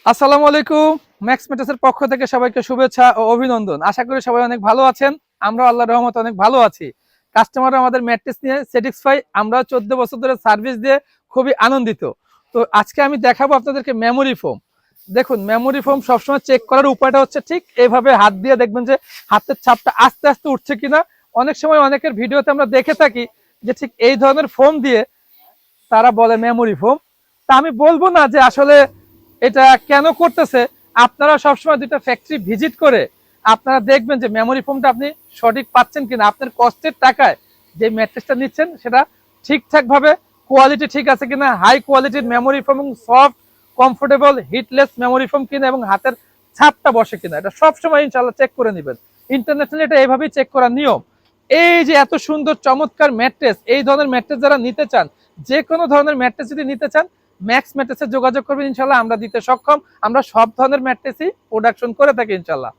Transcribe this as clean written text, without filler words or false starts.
আসসালামু আলাইকুম। ম্যাক্স ম্যাট্রেসের পক্ষ থেকে সবাইকে শুভেচ্ছা ও অভিনন্দন। আশা করি সবাই অনেক ভালো আছেন। আমরা আল্লাহর রহমতে অনেক ভালো আছি। কাস্টমাররা আমাদের ম্যাট্রেস নিয়ে স্যাটিসফাই, আমরা 14 বছর ধরে সার্ভিস দিয়ে খুবই আনন্দিত। তো আজকে আমি দেখাবো আপনাদেরকে মেমোরি ফোম। দেখুন, মেমোরি ফোম সবসময় চেক করার উপায়টা হচ্ছে ঠিক এইভাবে হাত দিয়ে দেখবেন যে হাতের ছাপটা আস্তে আস্তে উঠছে কিনা। অনেক সময় অনেকের ভিডিওতে আমরা দেখে থাকি যে ঠিক এই ধরনের ফোম দিয়ে তারা বলে মেমোরি ফোম। তা আমি বলবো না যে আসলে এটা কেন করতেছে। আপনারা সবসময় দুটো ফ্যাক্টরি ভিজিট করে আপনারা দেখবেন যে মেমোরি ফোমটা আপনি সঠিক পাচ্ছেন কিনা, আপনার কষ্টের টাকায় যে ম্যাট্রেসটা নিচ্ছেন সেটা ঠিকঠাক ভাবে কোয়ালিটি ঠিক আছে কিনা, হাই কোয়ালিটির মেমোরি ফোম এবং সফট কমফোর্টেবল হিটলেস মেমোরি ফোম কিনা এবং হাতের ছাপটা বসে কিনা, এটা সবসময় ইনশাল্লাহ চেক করে নেবেন। ইন্টারন্যাশনালি এটা এইভাবেই চেক করার নিয়ম। এই যে এত সুন্দর চমৎকার ম্যাট্রেস, এই ধরনের ম্যাট্রেস যারা নিতে চান, যে কোনো ধরনের ম্যাট্রেস যদি নিতে চান ম্যাক্স ম্যাট্রেসে যোগাযোগ করবেন, ইনশাল্লাহ আমরা দিতে সক্ষম। আমরা সব ধরনের ম্যাট্রেসই প্রোডাকশন করে থাকি ইনশাল্লাহ।